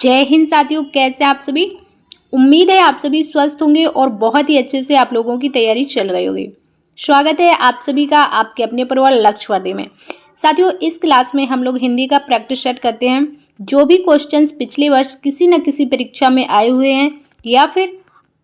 जय हिंद साथियों, कैसे आप सभी। उम्मीद है आप सभी स्वस्थ होंगे और बहुत ही अच्छे से आप लोगों की तैयारी चल रही होगी। स्वागत है आप सभी का आपके अपने परिवार लक्ष्यवर्धी में। साथियों, इस क्लास में हम लोग हिंदी का प्रैक्टिस सेट करते हैं। जो भी क्वेश्चंस पिछले वर्ष किसी न किसी परीक्षा में आए हुए हैं या फिर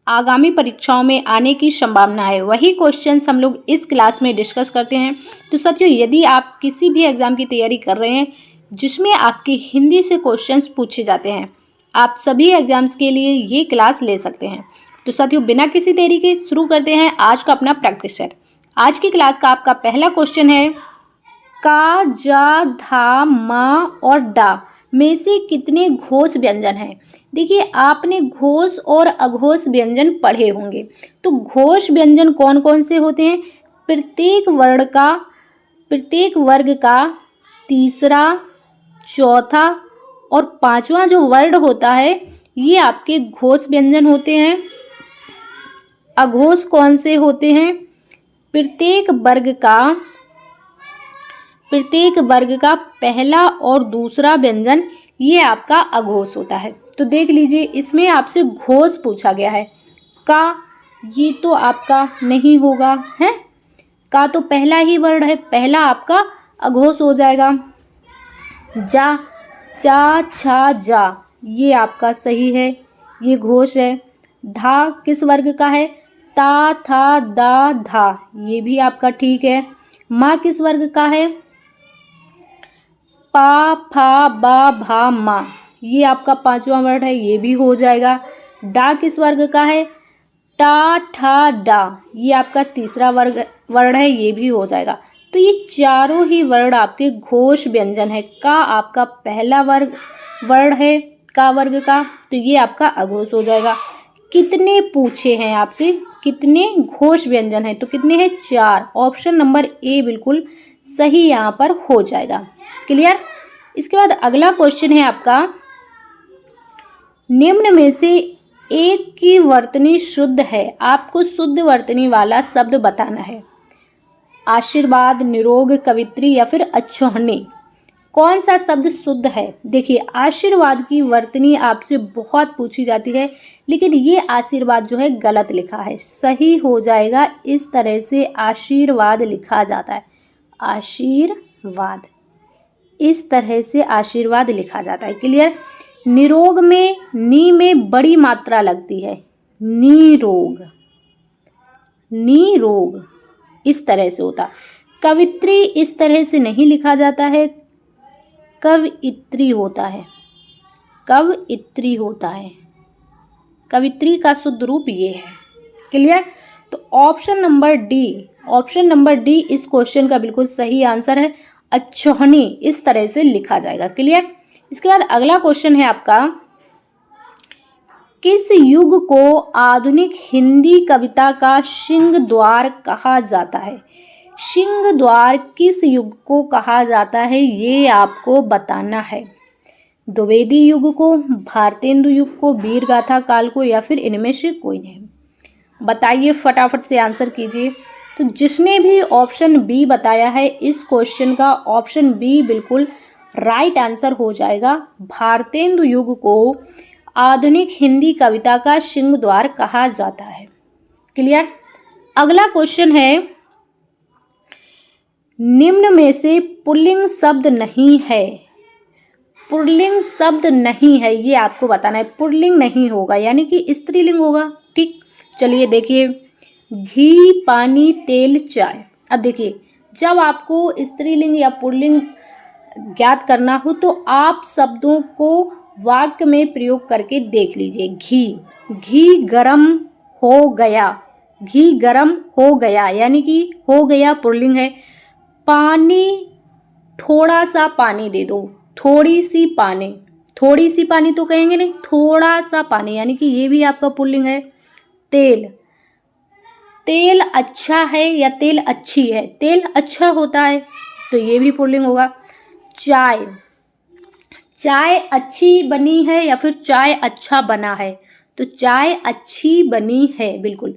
आगामी परीक्षाओं में आने की संभावना है, वही क्वेश्चंस हम लोग इस क्लास में डिस्कस करते हैं। तो साथियों, यदि आप किसी भी एग्जाम की तैयारी कर रहे हैं जिसमें आपकी हिंदी से क्वेश्चंस पूछे जाते हैं, आप सभी एग्जाम्स के लिए ये क्लास ले सकते हैं। तो साथियों, बिना किसी देरी के शुरू करते हैं आज का अपना प्रैक्टिस सेट। आज की क्लास का आपका पहला क्वेश्चन है, का, जा, धा, मा और डा में से कितने घोष व्यंजन हैं। देखिए, आपने घोष और अघोष व्यंजन पढ़े होंगे। तो घोष व्यंजन कौन कौन से होते हैं? प्रत्येक वर्ग का तीसरा, चौथा और पांचवा जो वर्ड होता है, ये आपके घोष व्यंजन होते हैं। अघोष कौन से होते हैं? प्रत्येक वर्ग का पहला और दूसरा व्यंजन, ये आपका अघोष होता है। तो देख लीजिए, इसमें आपसे घोष पूछा गया है। का, ये तो आपका नहीं होगा है, का तो पहला ही वर्ड है, पहला आपका अघोष हो जाएगा। जा, चा, छा, जा, ये आपका सही है, ये घोष है। धा किस वर्ग का है? ता, था, दा, धा, ये भी आपका ठीक है। मा किस वर्ग का है? पा, फा, बा, भा, मा, ये आपका पांचवा वर्ड है, ये भी हो जाएगा। डा किस वर्ग का है? टा, ठा, डा, ये आपका तीसरा वर्ड है, ये भी हो जाएगा। तो ये चारों ही वर्ड आपके घोष व्यंजन है। का आपका पहला वर्ड है का वर्ग का, तो ये आपका अघोष हो जाएगा। कितने पूछे हैं आपसे, कितने घोष व्यंजन है? तो कितने हैं? 4। ऑप्शन नंबर ए बिल्कुल सही यहाँ पर हो जाएगा। क्लियर। इसके बाद अगला क्वेश्चन है आपका, निम्न में से एक की वर्तनी शुद्ध है। आपको शुद्ध वर्तनी वाला शब्द बताना है। आशीर्वाद, निरोग, कवित्री या फिर अच्छोहनी, कौन सा शब्द शुद्ध है? देखिए, आशीर्वाद की वर्तनी आपसे बहुत पूछी जाती है, लेकिन ये आशीर्वाद जो है गलत लिखा है। सही हो जाएगा, इस तरह से आशीर्वाद लिखा जाता है। आशीर्वाद, इस तरह से आशीर्वाद लिखा जाता है। क्लियर। निरोग में नी में बड़ी मात्रा लगती है, निरोग, निरोग इस तरह से होता। कवित्री इस तरह से नहीं लिखा जाता है, कवइत्री होता है, कवइत्री होता है। कवित्री का शुद्ध रूप ये है। क्लियर। तो ऑप्शन नंबर डी इस क्वेश्चन का बिल्कुल सही आंसर है। अच्छोहनी इस तरह से लिखा जाएगा। क्लियर। इसके बाद अगला क्वेश्चन है आपका, किस युग को आधुनिक हिंदी कविता का सिंह द्वार कहा जाता है? सिंह द्वार किस युग को कहा जाता है, ये आपको बताना है। द्विवेदी युग को, भारतेंदु युग को, वीरगाथा काल को या फिर इनमें से कोई नहीं। बताइए, फटाफट से आंसर कीजिए। तो जिसने भी ऑप्शन बी बताया है इस क्वेश्चन का, ऑप्शन बी बिल्कुल राइट आंसर हो जाएगा। भारतेंदु युग को आधुनिक हिंदी कविता का सिंह द्वार कहा जाता है। क्लियर। अगला क्वेश्चन है, निम्न में से पुल्लिंग शब्द नहीं है। पुल्लिंग शब्द नहीं है, ये आपको बताना है। पुल्लिंग नहीं होगा यानी कि स्त्रीलिंग होगा। ठीक, चलिए देखिए, घी, पानी, तेल, चाय। अब देखिए, जब आपको स्त्रीलिंग या पुल्लिंग ज्ञात करना हो तो आप शब्दों को वाक्य में प्रयोग करके देख लीजिए। घी गरम हो गया, घी गरम हो गया यानी कि हो गया पुल्लिंग है। पानी, थोड़ा सा पानी दे दो, थोड़ी सी पानी तो कहेंगे नहीं, थोड़ा सा पानी यानी कि ये भी आपका पुल्लिंग है। तेल अच्छा है या तेल अच्छी है? तेल अच्छा होता है, तो ये भी पुल्लिंग होगा। चाय अच्छी बनी है या फिर चाय अच्छा बना है? तो चाय अच्छी बनी है, बिल्कुल।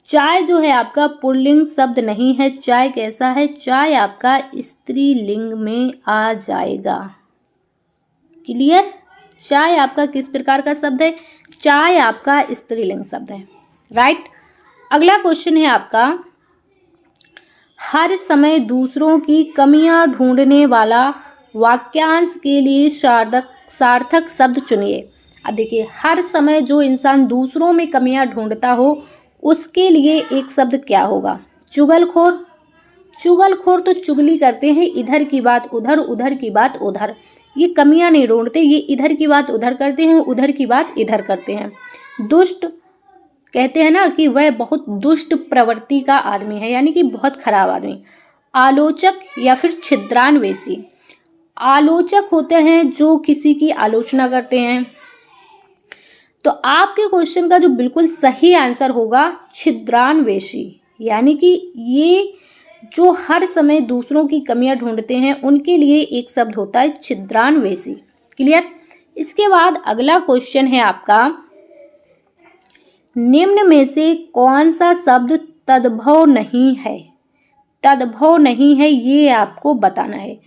चाय जो है आपका पुल्लिंग शब्द नहीं है। चाय कैसा है? चाय आपका स्त्रीलिंग में आ जाएगा। क्लियर। चाय आपका किस प्रकार का शब्द है? चाय आपका स्त्रीलिंग शब्द है, राइट। अगला क्वेश्चन है आपका, हर समय दूसरों की कमियां ढूंढने वाला वाक्यांश के लिए सार्थक शब्द चुनिए। अब देखिए, हर समय जो इंसान दूसरों में कमियां ढूंढता हो उसके लिए एक शब्द क्या होगा? चुगलखोर। चुगलखोर तो चुगली करते हैं, इधर की बात उधर, उधर की बात उधर। ये कमियां नहीं ढूंढते, ये इधर की बात उधर करते हैं, उधर की बात इधर करते हैं। दुष्ट, कहते हैं ना कि वह बहुत दुष्ट प्रवृत्ति का आदमी है, यानी कि बहुत खराब आदमी। आलोचक या फिर छिद्रान्वेषी। आलोचक होते हैं जो किसी की आलोचना करते हैं। तो आपके क्वेश्चन का जो बिल्कुल सही आंसर होगा छिद्रान्वेषी, यानी कि ये जो हर समय दूसरों की कमियां ढूंढते हैं उनके लिए एक शब्द होता है छिद्रान्वेषी। क्लियर। इसके बाद अगला क्वेश्चन है आपका, निम्न में से कौन सा शब्द तद्भव नहीं है? तद्भव नहीं है ये आपको बताना है।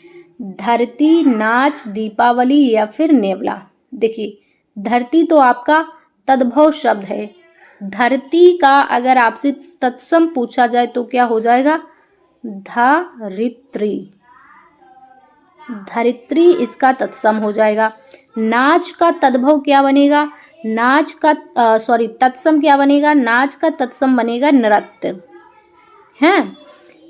धरती, नाच, दीपावली या फिर नेवला। देखिए, धरती तो आपका तद्भव शब्द है। धरती का अगर आपसे तत्सम पूछा जाए तो क्या हो जाएगा? धरित्री। धरित्री इसका तत्सम हो जाएगा। नाच का तद्भव क्या बनेगा? नाच का तत्सम क्या बनेगा? नाच का तत्सम बनेगा नृत्य, हैं।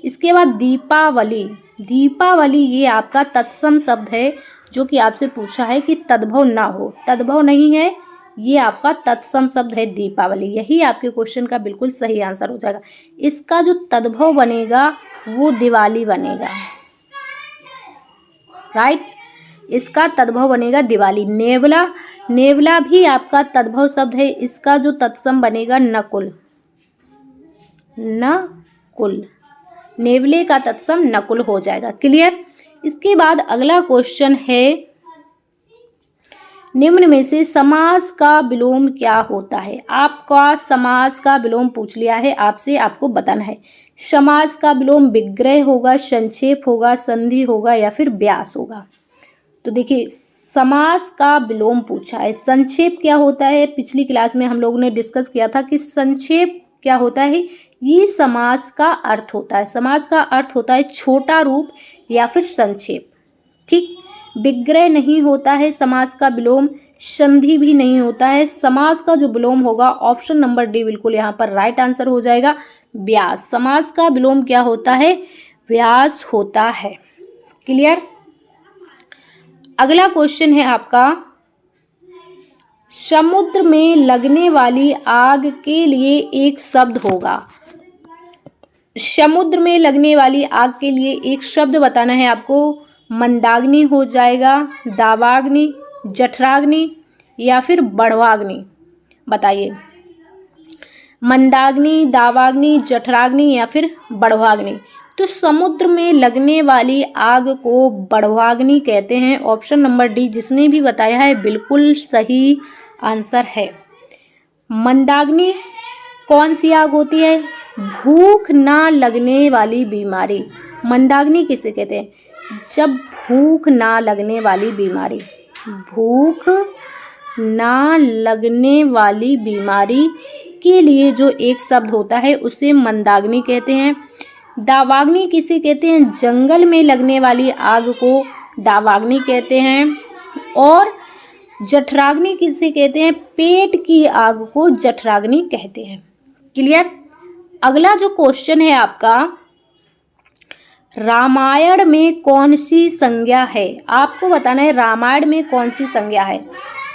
इसके बाद दीपावली। दीपावली ये आपका तत्सम शब्द है जो कि आपसे पूछा है कि तद्भव ना हो, तद्भव नहीं है, ये आपका तत्सम शब्द है दीपावली। यही आपके क्वेश्चन का बिल्कुल सही आंसर हो जाएगा। इसका जो तद्भव बनेगा वो दिवाली बनेगा, राइट। इसका तद्भव बनेगा दिवाली। नेवला, नेवला भी आपका तद्भव शब्द है, इसका जो तत्सम बनेगा नकुल। नकुल, नेवले का तत्सम नकुल हो जाएगा। क्लियर। इसके बाद अगला क्वेश्चन है, निम्न में से समास का विलोम क्या होता है? आपका समास का विलोम पूछ लिया है आपसे, आपको बताना है। समास का विलोम विग्रह होगा, संक्षेप होगा, संधि होगा या फिर व्यास होगा। तो देखिए, समास का विलोम पूछा है। संक्षेप क्या होता है? पिछली क्लास में हम लोगों ने डिस्कस किया था कि संक्षेप क्या होता है। ये समास का अर्थ होता है। समास का अर्थ होता है छोटा रूप या फिर संक्षेप, ठीक। विग्रह नहीं होता है समास का विलोम, संधि भी नहीं होता है। समास का जो विलोम होगा, ऑप्शन नंबर डी बिल्कुल यहाँ पर राइट आंसर हो जाएगा, व्यास। समास का विलोम क्या होता है? व्यास होता है। क्लियर। अगला क्वेश्चन है आपका, समुद्र में लगने वाली आग के लिए एक शब्द होगा। समुद्र में लगने वाली आग के लिए एक शब्द बताना है आपको। मंदाग्नि हो जाएगा, दावाग्नि, जठराग्नि या फिर बढ़वाग्नि। बताइए, मंदाग्नि, दावाग्नि, जठराग्नि या फिर बढ़वाग्नि। तो समुद्र में लगने वाली आग को बढ़वाग्नि कहते हैं। ऑप्शन नंबर डी जिसने भी बताया है बिल्कुल सही आंसर है। मंदाग्नि कौन सी आग होती है? भूख ना लगने वाली बीमारी। मंदाग्नि किसे कहते हैं? जब भूख ना लगने वाली बीमारी, भूख ना लगने वाली बीमारी के लिए जो एक शब्द होता है उसे मंदाग्नि कहते हैं। दावाग्नि किसे कहते हैं? जंगल में लगने वाली आग को दावाग्नि कहते हैं। और जठराग्नि किसे कहते हैं? पेट की आग को जठराग्नि कहते हैं। क्लियर। अगला जो क्वेश्चन है आपका, रामायण में कौन सी संज्ञा है? आपको बताना है रामायण में कौन सी संज्ञा है।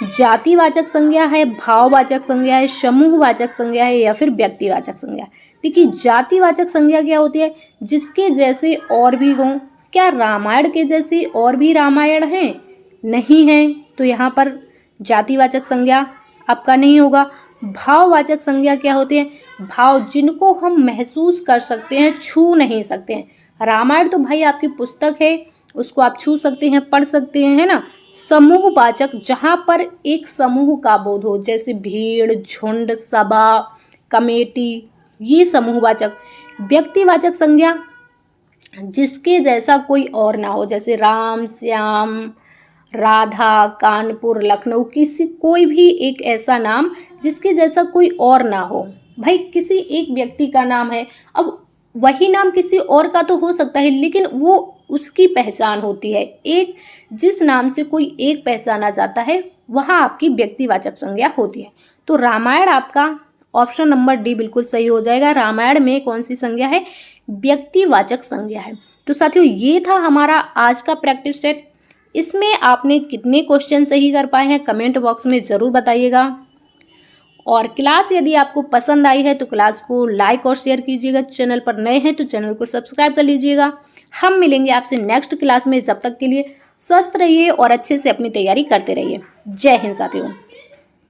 जातिवाचक संज्ञा है, भाववाचक संज्ञा है, समूहवाचक संज्ञा है या फिर व्यक्तिवाचक संज्ञा। देखिए, जातिवाचक संज्ञा क्या होती है? जिसके जैसे और भी हों। क्या रामायण के जैसे और भी रामायण हैं? नहीं है, तो यहाँ पर जातिवाचक संज्ञा आपका नहीं होगा। भाववाचक संज्ञा क्या होती है? भाव जिनको हम महसूस कर सकते हैं, छू नहीं सकते हैं। रामायण तो भाई आपकी पुस्तक है, उसको आप छू सकते हैं, पढ़ सकते हैं, है ना। समूहवाचक, जहाँ पर एक समूह का बोध हो, जैसे भीड़, झुंड, सभा, कमेटी, ये समूहवाचक। व्यक्तिवाचक संज्ञा जिसके जैसा कोई और ना हो, जैसे राम, श्याम, राधा, कानपुर, लखनऊ, किसी कोई भी एक ऐसा नाम जिसके जैसा कोई और ना हो। भाई किसी एक व्यक्ति का नाम है, अब वही नाम किसी और का तो हो सकता है, लेकिन वो उसकी पहचान होती है। एक जिस नाम से कोई एक पहचाना जाता है वहाँ आपकी व्यक्तिवाचक संज्ञा होती है। तो रामायण आपका ऑप्शन नंबर डी बिल्कुल सही हो जाएगा। रामायण में कौन सी संज्ञा है? व्यक्तिवाचक संज्ञा है। तो साथियों ये था हमारा आज का प्रैक्टिस सेट। इसमें आपने कितने क्वेश्चन सही कर पाए हैं कमेंट बॉक्स में ज़रूर बताइएगा। और क्लास यदि आपको पसंद आई है तो क्लास को लाइक और शेयर कीजिएगा। चैनल पर नए हैं तो चैनल को सब्सक्राइब कर लीजिएगा। हम मिलेंगे आपसे नेक्स्ट क्लास में। जब तक के लिए स्वस्थ रहिए और अच्छे से अपनी तैयारी करते रहिए। जय हिंद साथियों।